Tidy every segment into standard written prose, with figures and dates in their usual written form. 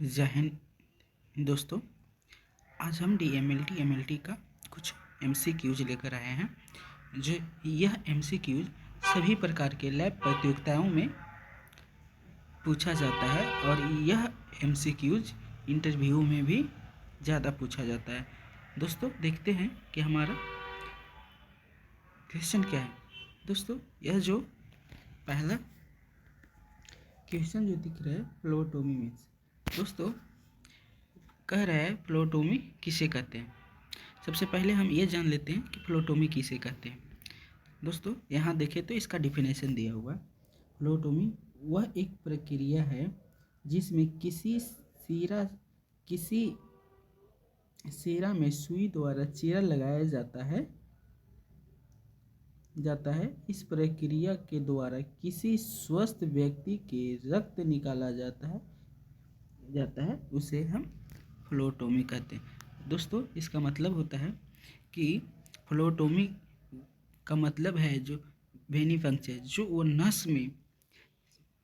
जय हिंद दोस्तों। आज हम DMLT MLT का कुछ MCQs लेकर आए हैं। जो यह MCQs सभी प्रकार के लैब प्रतियोगिताओं में पूछा जाता है और यह MCQs इंटरव्यू में भी ज़्यादा पूछा जाता है। दोस्तों देखते हैं कि हमारा क्वेश्चन क्या है। दोस्तों यह जो पहला क्वेश्चन जो दिख रहा है फ्लोटोमी मीन्स, दोस्तों कह रहा है फ्लोटोमी किसे कहते हैं। सबसे पहले हम ये जान लेते हैं कि फ्लोटोमी किसे कहते हैं। दोस्तों यहाँ देखें तो इसका डिफिनेशन दिया हुआ है। फ्लोटोमी वह एक प्रक्रिया है जिसमें किसी सिरा में सुई द्वारा चीरा लगाया जाता है। इस प्रक्रिया के द्वारा किसी स्वस्थ व्यक्ति के रक्त निकाला जाता है उसे हम फ्लोटोमी कहते हैं। दोस्तों इसका मतलब होता है कि फ्लोटोमी का मतलब है जो वेनिफंक्चर जो वो नस में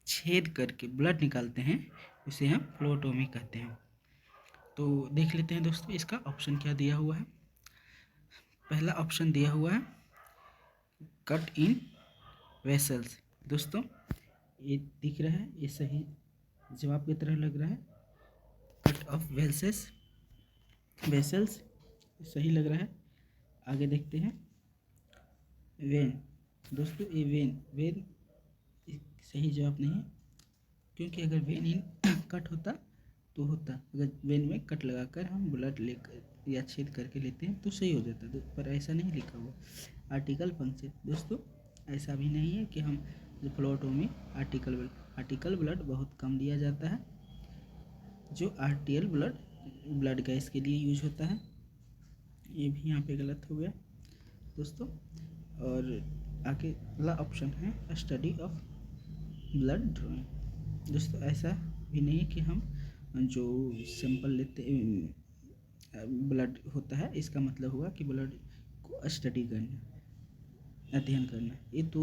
छेद करके ब्लड निकालते हैं उसे हम फ्लोटोमी कहते हैं। तो देख लेते हैं दोस्तों इसका ऑप्शन क्या दिया हुआ है। पहला ऑप्शन दिया हुआ है कट इन वेसल्स। दोस्तों ये दिख रहा है, ये सही जवाब की तरह लग रहा है। कट ऑफ वेसल्स सही लग रहा है। आगे देखते हैं वेन। दोस्तों ये वेन सही जवाब नहीं है, क्योंकि अगर वेन इन कट होता तो होता। अगर वेन में कट लगाकर हम ब्लड लेकर या छेद करके लेते हैं तो सही हो जाता, पर ऐसा नहीं लिखा हुआ। Article puncture. दोस्तों ऐसा भी नहीं है कि हम फ्लोटोमी आर्टिकल ब्लड बहुत कम दिया जाता है, जो आर्टियल ब्लड गैस के लिए यूज होता है। ये भी यहाँ पे गलत हो गया दोस्तों। और आगे अगला ऑप्शन है स्टडी ऑफ ब्लड ड्रॉइंग। दोस्तों ऐसा भी नहीं कि हम जो सैंपल लेते ब्लड होता है इसका मतलब हुआ कि ब्लड को स्टडी करना, अध्ययन करना। ये तो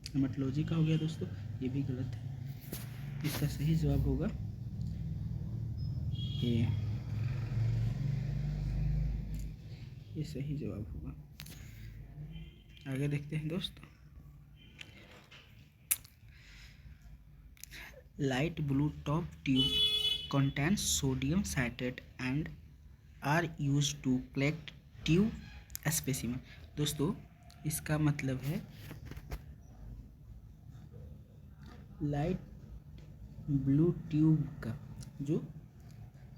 हेमाटोलॉजी का हो गया दोस्तों, ये भी गलत है। इसका सही जवाब होगा ये सही जवाब होगा। आगे देखते हैं दोस्तों। Light blue top tube contains sodium citrate and are used to collect tube specimen। दोस्तों इसका मतलब है लाइट ब्लू ट्यूब का जो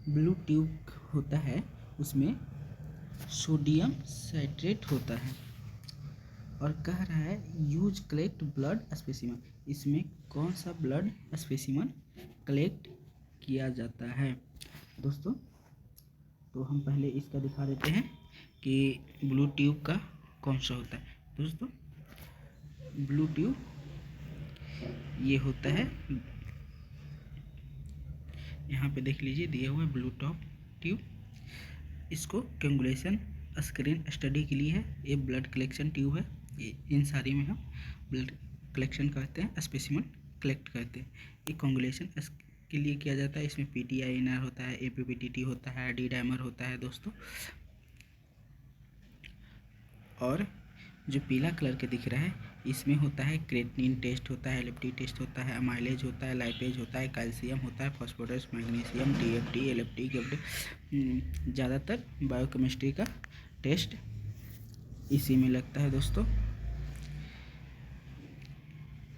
ब्लू ट्यूब होता है उसमें सोडियम साइट्रेट होता है और कह रहा है यूज कलेक्ट ब्लड स्पेसिमन। इसमें कौन सा ब्लड स्पेसिमन कलेक्ट किया जाता है। दोस्तों तो हम पहले इसका दिखा देते हैं कि ब्लू ट्यूब का कौन सा होता है। दोस्तों ब्लू ट्यूब ये होता है, यहाँ पे देख लीजिए दिया हुआ है ब्लू टॉप ट्यूब। इसको कोएगुलेशन स्क्रीन स्टडी के लिए है। ये ब्लड कलेक्शन ट्यूब है। इन सारी में हम ब्लड कलेक्शन करते हैं, स्पेसिमन कलेक्ट करते हैं। ये कोएगुलेशन के लिए किया जाता है। इसमें PTINR होता है, APPTT होता है, डी डाइमर होता है दोस्तों। और जो पीला कलर के दिख रहा है इसमें होता है क्रेटिनिन टेस्ट होता है, LFT टेस्ट होता है, अमाइलेज होता है, लाइपेज होता है, कैल्शियम होता है, phosphorus, magnesium, TFT, LFT, KFT। ज़्यादातर बायोकेमिस्ट्री का टेस्ट इसी में लगता है दोस्तों,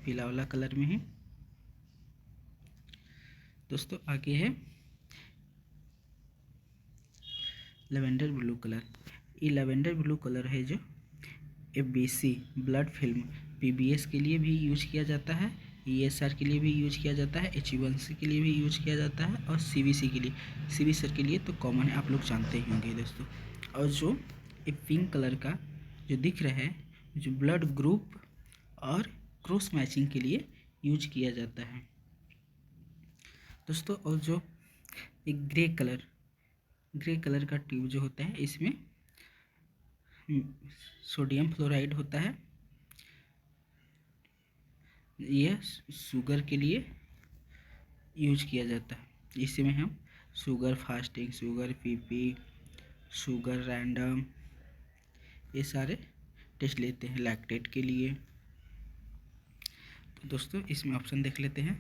पीला वाला कलर में ही। दोस्तों आगे है लेवेंडर ब्लू कलर। ये लेवेंडर ब्लू कलर है जो FBC ब्लड फिल्म PBS के लिए भी यूज किया जाता है, ESR के लिए भी यूज किया जाता है, HbA1c के लिए भी यूज किया जाता है और CBC के लिए। CBC के लिए तो कॉमन है, आप लोग जानते ही होंगे दोस्तों। और जो ये पिंक कलर का जो दिख रहा है जो ब्लड ग्रुप और क्रॉस मैचिंग के लिए यूज किया जाता है दोस्तों। और जो एक ग्रे कलर का ट्यूब जो होता है इसमें सोडियम फ्लोराइड होता है। यह शुगर के लिए यूज किया जाता है। इसमें हम sugar fasting, sugar PP, sugar random, ये सारे टेस्ट लेते हैं लैक्टेट के लिए। तो दोस्तों इसमें ऑप्शन देख लेते हैं।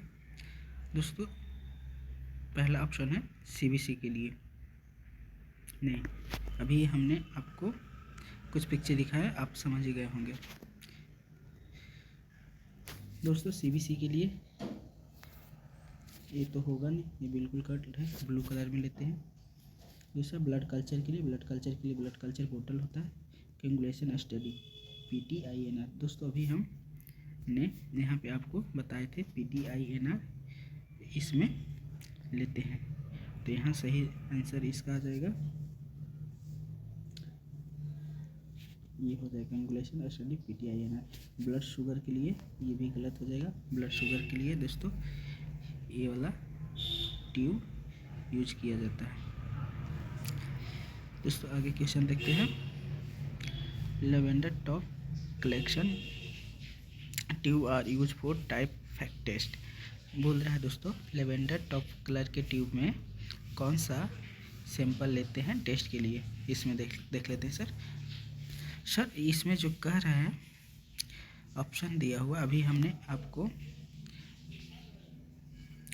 दोस्तों पहला ऑप्शन है सीबीसी के लिए। नहीं, अभी हमने आपको कुछ पिक्चर दिखाया, आप समझ ही गए होंगे। दोस्तों सीबीसी के लिए ये तो होगा नहीं, ये बिल्कुल कट है, ब्लू कलर में लेते हैं। दूसरा ब्लड कल्चर के लिए, ब्लड कल्चर बोतल होता है, कोएगुलेशन स्टडी PTINR। दोस्तों अभी हमने यहाँ पे आपको बताए थे PTINR इसमें लेते हैं, तो यहाँ सही आंसर इसका आ जाएगा, ये हो जाएगा coagulation study PTINR। Blood sugar के लिए ये भी गलत हो जाएगा। ब्लड शुगर के लिए दोस्तों ये वाला ट्यूब यूज किया जाता है। दोस्तों आगे क्वेश्चन देखते हैं। Lavender top collection tube are use for type fact test. बोल रहा है दोस्तों लेवेंडर टॉप कलर के ट्यूब में कौन सा सैंपल लेते हैं टेस्ट के लिए। इसमें देख लेते हैं सर इसमें जो कह रहा है ऑप्शन दिया हुआ, अभी हमने आपको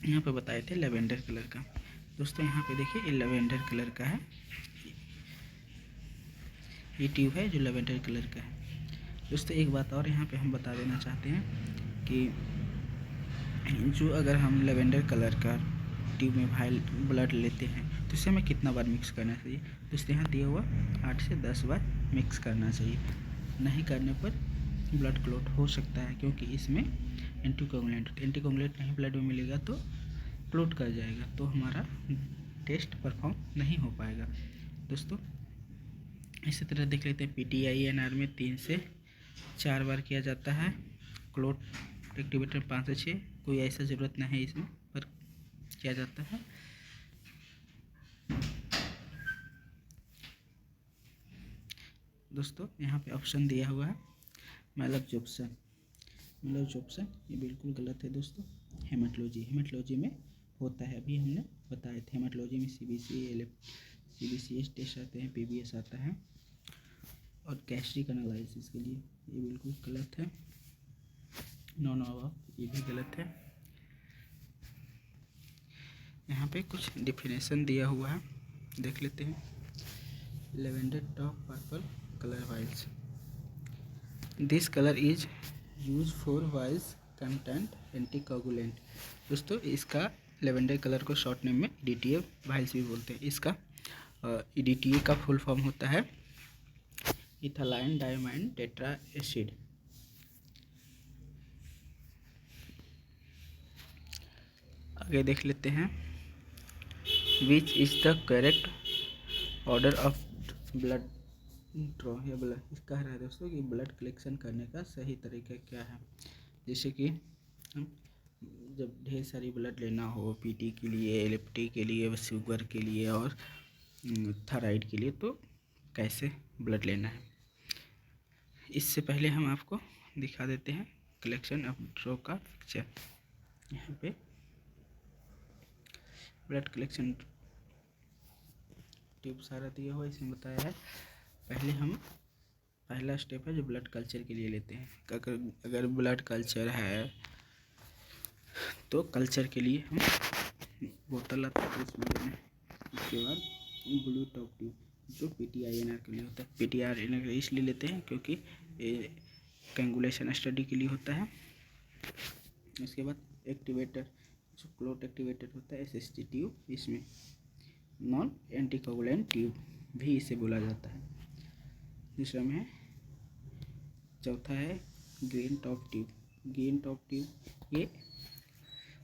यहाँ पे बताए थे लेवेंडर कलर का। दोस्तों यहाँ पे देखिए ये लेवेंडर कलर का है, ये ट्यूब है जो लेवेंडर कलर का है। दोस्तों एक बात और यहाँ पे हम बता देना चाहते हैं कि जो अगर हम लेवेंडर कलर का ट्यूब में भाई ब्लड लेते हैं तो इसे हमें कितना बार मिक्स करना चाहिए। दोस्तों यहाँ दिया हुआ 8 से 10 बार मिक्स करना चाहिए। नहीं करने पर ब्लड क्लॉट हो सकता है, क्योंकि इसमें एंटीकोगुलेंट नहीं ब्लड में मिलेगा तो क्लॉट कर जाएगा, तो हमारा टेस्ट परफॉर्म नहीं हो पाएगा। दोस्तों इसी तरह देख लेते हैं PTINR में 3 से 4 बार किया जाता है, क्लॉट एक्टिवेटर 5 से 6, कोई ऐसा ज़रूरत नहीं है इसमें, पर किया जाता है। दोस्तों यहाँ पे ऑप्शन दिया हुआ है मैलाब्जॉर्प्शन, ये बिल्कुल गलत है दोस्तों। हेमेटोलॉजी में होता है, अभी हमने बताए थे। हेमेटोलॉजी में CBCS टेस्ट आते हैं, PBS आता है, और गैस्ट्रिक एनालिसिस के लिए ये बिल्कुल गलत है। ये भी गलत है। यहाँ पे कुछ डिफिनेशन दिया हुआ है, देख लेते हैं। Lavender top purple colour vials, this colour is use for vials content anticoagulant. दोस्तों इसका लेवेंडर कलर को शॉर्ट नेम में EDTA वाइल्स भी बोलते हैं। इसका EDTA का फुल फॉर्म होता है इथाइल डायमाइन टेट्रा एसिड। आगे देख लेते हैं। Which is the correct order of blood draw या ब्लड, कह रहा है दोस्तों कि ब्लड कलेक्शन करने का सही तरीका क्या है। जैसे कि हम जब ढेर सारी ब्लड लेना हो, PT के लिए, LFT के लिए, शुगर के लिए और थायराइड के लिए, तो कैसे ब्लड लेना है। इससे पहले हम आपको दिखा देते हैं कलेक्शन ऑफ ड्रॉ का पिक्चर। यहाँ पे ब्लड कलेक्शन ट्यूब सारा दिया हुआ इसमें बताया है। पहला स्टेप है जो ब्लड कल्चर के लिए लेते हैं। अगर ब्लड कल्चर है तो कल्चर के लिए हम बोतल आता है इसमें लेना है। उसके बाद ब्लू टॉप ट्यूब जो PTINR के लिए होता है। PTINR इसलिए लेते हैं क्योंकि ये कोएगुलेशन स्टडी के लिए होता है। उसके बाद एक्टिवेटर जो क्लॉट एक्टिवेटर होता है SST ट्यूब, इसमें नॉन एंटीकोगुलेंट ट्यूब भी इसे बोला जाता है। दूसरा में चौथा है ग्रीन टॉप ट्यूब, ये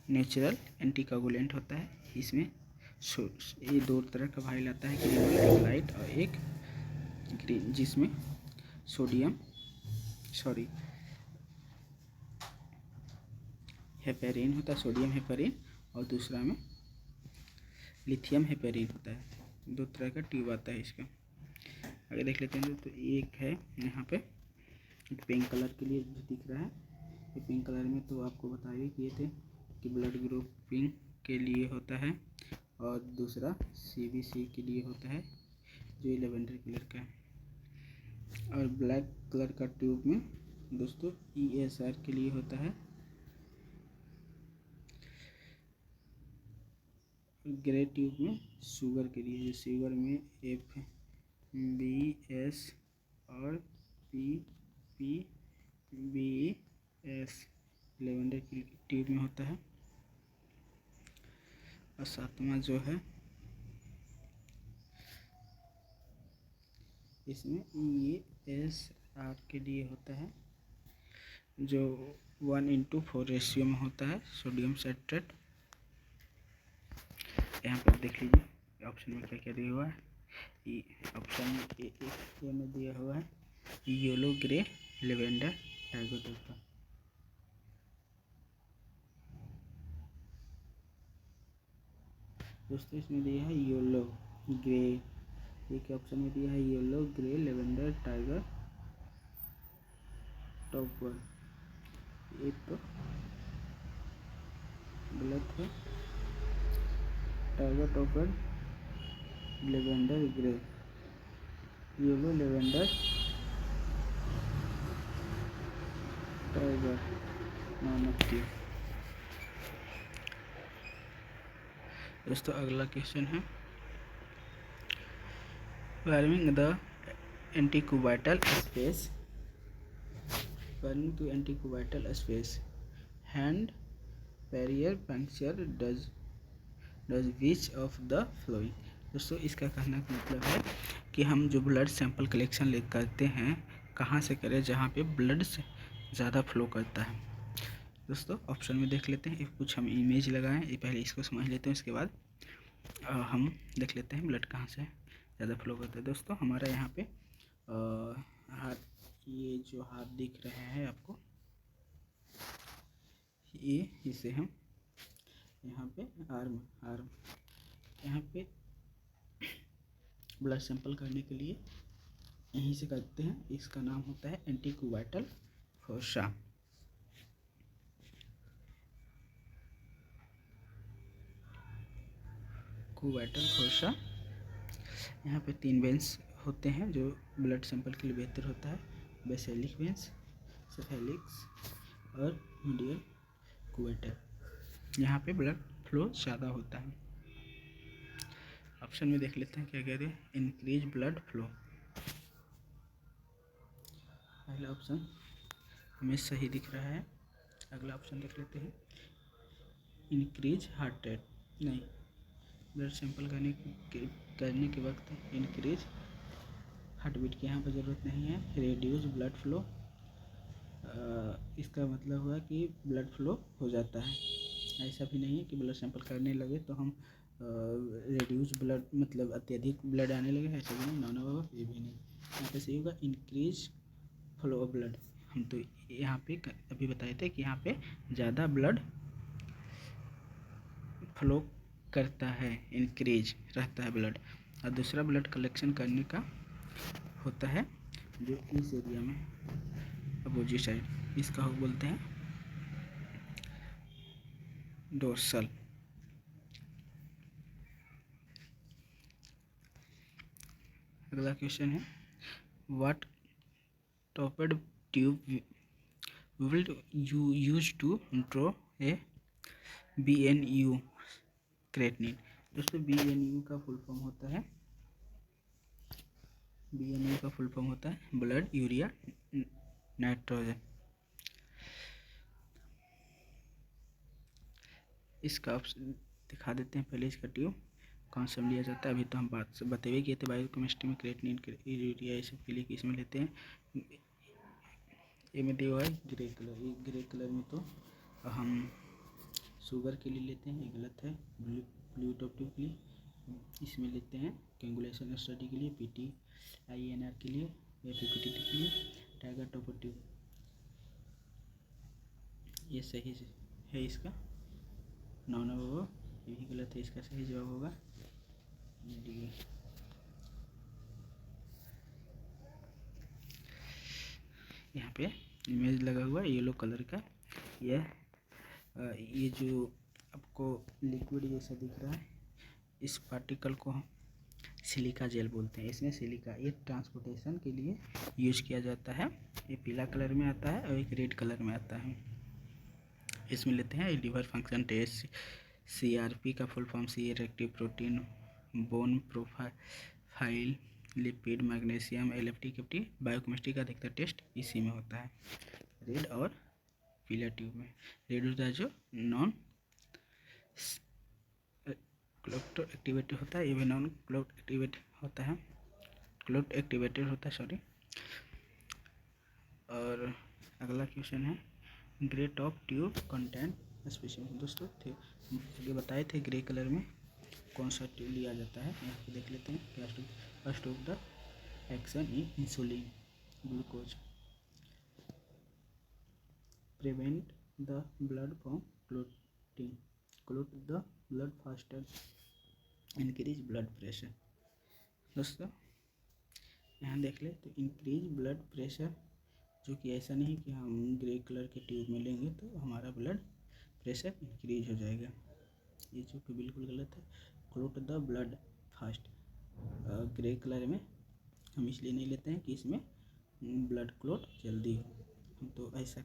नेचुरल एंटीकोगुलेंट होता है। इसमें ये 2 तरह का भाई आता है, एक लाइट और एक ग्रीन, जिसमें हेपेरिन होता है, सोडियम हेपेरिन, और दूसरा में लिथियम हेपेरिन होता है। 2 तरह का ट्यूब आता है इसका। आगे देख लेते हैं। तो एक है यहाँ पे पिंक कलर के लिए जो दिख रहा है, ये पिंक कलर में तो आपको बताए किए थे कि ब्लड ग्रुपिंग के लिए होता है और दूसरा CBC के लिए होता है जो लेवेंडर कलर का है। और ब्लैक कलर का ट्यूब में दोस्तों ESR के लिए होता है। ग्रे ट्यूब में शुगर के लिए, शुगर में FBS और PPBS लेवेंडर की ट्यूब में होता है। और सातवां जो है इसमें ESR के लिए होता है जो 1:4 रेशियो में होता है सोडियम साइट्रेट। यहाँ पर देख लीजिए ऑप्शन में क्या क्या दिया हुआ है। ऑप्शन ए में दिया हुआ है yellow grey lavender tiger type का। दोस्तों इसमें दिया है येलो ग्रे, एक ऑप्शन में दिया है yellow grey lavender tiger topper, ये तो गलत है। Tiger topper lavender grey, yellow lavender tiger none. दोस्तों अगला क्वेश्चन है warming the antecubital space, warming to antecubital space hand barrier puncture does which of the following. दोस्तों इसका कहने का मतलब है कि हम जो ब्लड सैंपल कलेक्शन ले करते हैं कहाँ से करें जहाँ पे ब्लड से ज़्यादा फ्लो करता है। दोस्तों ऑप्शन में देख लेते हैं, कुछ हम इमेज लगाएं, ये पहले इसको समझ लेते हैं, उसके बाद हम देख लेते हैं ब्लड कहाँ से ज़्यादा फ्लो करता है। दोस्तों हमारा यहाँ पे हाथ, ये जो हाथ दिख रहे हैं आपको, ये इसे हम यहाँ पे आर्म यहाँ पे ब्लड सैंपल करने के लिए यहीं से करते हैं। इसका नाम होता है एंटीक्यूबाइटल फोसा। क्यूबाइटल फोसा, यहाँ पे 3 वेंस होते हैं जो ब्लड सैंपल के लिए बेहतर होता है, बेसिलिक वेंस, सेफेलिक्स और मीडियल क्यूबाइटल। यहाँ पे ब्लड फ्लो ज़्यादा होता है। ऑप्शन में देख लेते हैं क्या कह रहे हैं, इंक्रीज ब्लड फ्लो। पहला ऑप्शन हमें सही दिख रहा है। अगला ऑप्शन देख लेते हैं, इंक्रीज हार्ट रेट, नहीं, ब्लड सैंपल करने के वक्त इंक्रीज हार्ट बीट की यहाँ पर ज़रूरत नहीं है। रिड्यूस ब्लड फ्लो, इसका मतलब हुआ कि ब्लड फ्लो हो जाता है। ऐसा भी नहीं है कि ब्लड सैंपल करने लगे तो हम रिड्यूस ब्लड मतलब अत्यधिक ब्लड आने लगे, ऐसा भी नहीं, नॉन होगा, ये भी नहीं। यहाँ पे सही होगा इंक्रीज फ्लो ऑफ ब्लड। हम तो यहाँ पे अभी बताए थे कि यहाँ पे ज़्यादा ब्लड फ्लो करता है, इंक्रीज रहता है ब्लड। और दूसरा ब्लड कलेक्शन करने का होता है जो इस एरिया में अपोजिट साइड, इसका हो बोलते हैं डोर्सल। अगला क्वेश्चन है what topped tube will you use to draw a BNU creatinine. दोस्तों BNU का फुल फॉर्म होता है, BNU का फुल फॉर्म होता है ब्लड यूरिया नाइट्रोजन। इसका ऑप्शन दिखा देते हैं, पहले इसका ट्यूब कौन सा लिया जाता है। अभी तो हम बात बतेवे किए थे बायोकेमिस्ट्री में क्रेटनिन यूरिया ये सब के लिए किस में लेते हैं। ये में दिया हुआ है ग्रे कलर, ये ग्रे कलर में तो हम शुगर के लिए लेते हैं, ये गलत है। ब्लू टॉप ट्यूब के लिए इसमें लेते हैं, कैंगुलेशन स्टडी के लिए, PTINR के लिए या PPTT के लिए टाइगर टॉपर ट्यूब, ये सही है। इसका नॉन होगा, ये भी गलत है, इसका सही जवाब होगा डी। यहाँ पे इमेज लगा हुआ है येलो कलर का, ये जो आपको लिक्विड जैसा दिख रहा है, इस पार्टिकल को हम सिलिका जेल बोलते हैं। इसमें सिलिका ये ट्रांसपोर्टेशन के लिए यूज किया जाता है। ये पीला कलर में आता है और एक रेड कलर में आता है। इसमें लेते हैं लिवर फंक्शन टेस्ट, CRP का full form C reactive protein, bone profile, lipid, magnesium, LFT, KFT, biochemistry का अधिकतर टेस्ट इसी में होता है। रेड और पीला ट्यूब में रेड होता है जो नॉन क्लोट एक्टिवेटेड होता है, ये भी नॉन क्लोट एक्टिवेटेड होता है, क्लोट एक्टिवेटेड होता है सॉरी। और अगला क्वेश्चन है grey top tube content specific. दोस्तों थे ये बताए थे ग्रे कलर में कौन सा ट्यूब लिया जाता है, यहाँ पे देख लेते हैं क्या। First of the action in insulin glucose, prevent the blood from clotting, clot the blood faster, increase blood pressure. दोस्तों यहाँ देख ले तो इंक्रीज ब्लड प्रेशर, जो कि ऐसा नहीं कि हम ग्रे कलर के ट्यूब में लेंगे तो हमारा ब्लड प्रेशर इंक्रीज हो जाएगा, ये जो कि बिल्कुल गलत है। Clot the blood fast, grey colour में हम इसलिए नहीं लेते हैं कि इसमें ब्लड क्लोट जल्दी हो, तो ऐसा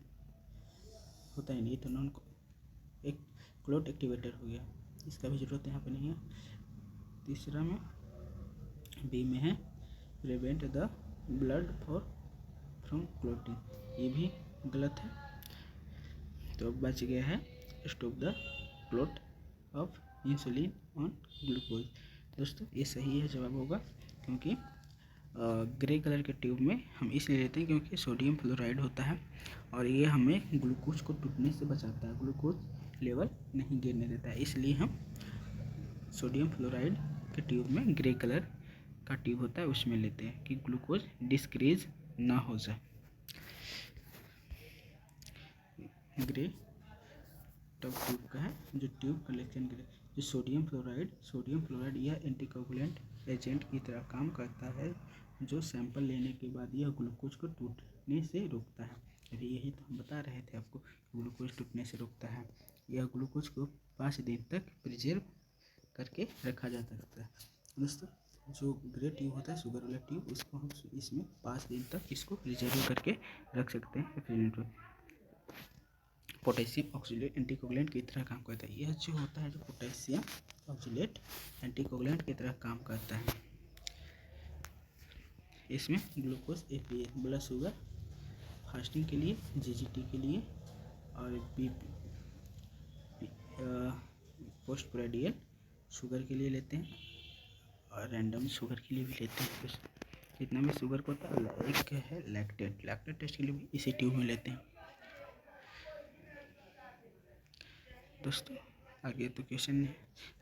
होता ही नहीं, तो नॉन एक क्लोट एक्टिवेटर हो गया, इसका भी ज़रूरत यहाँ पे नहीं है। तीसरा में बी में है prevent the blood from clotting, ये भी गलत है। तो बच गया है stop the clot of insulin on glucose. दोस्तों ये सही है जवाब होगा, क्योंकि ग्रे कलर के ट्यूब में हम इसलिए लेते हैं क्योंकि सोडियम फ्लोराइड होता है और ये हमें ग्लूकोज को टूटने से बचाता है, ग्लूकोज लेवल नहीं गिरने देता है, इसलिए हम सोडियम फ्लोराइड के ट्यूब में ग्रे कलर का ट्यूब होता है उसमें लेते हैं कि ग्लूकोज डिस्क्रीज ना हो जाए। ग्रे टॉप ट्यूब का है जो ट्यूब कलेक्शन ग्रे, जो सोडियम फ्लोराइड यह एंटीकोगुलेंट एजेंट की तरह काम करता है, जो सैंपल लेने के बाद यह ग्लूकोज को टूटने से रोकता है। अरे यही तो हम बता रहे थे आपको, ग्लूकोज टूटने से रोकता है। यह ग्लूकोज को 5 दिन तक प्रिजर्व करके रखा जा सकता है। दोस्तों जो ग्रे ट्यूब होता है शुगर वाला ट्यूब, उसको हम इसमें 5 दिन तक इसको प्रिजर्व करके रख सकते हैं रेफ्रिजरेटर में। पोटेशियम ऑक्सीलेट एंटीकोगुलेंट की तरह काम करता है, यह जो होता है जो पोटेशियम ऑक्सीलेट एंटीकोगुलेंट की तरह काम करता है। इसमें glucose APA blood sugar fasting के लिए, GGT के लिए और पोस्ट प्रेडियल शुगर के लिए लेते हैं और रैंडम शुगर के लिए भी लेते हैं। कितना में शुगर को होता है, एक है लैक्टेट टेस्ट के लिए भी इसी ट्यूब में लेते हैं। दोस्तों आगे तो क्वेश्चन नहीं,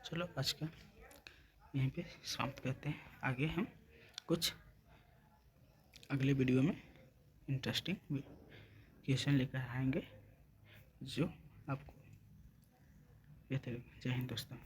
चलो आज का यहीं पे समाप्त करते हैं। आगे हम कुछ अगले वीडियो में इंटरेस्टिंग क्वेश्चन लेकर आएंगे जो आपको बेहतर। जय हिंद दोस्तों।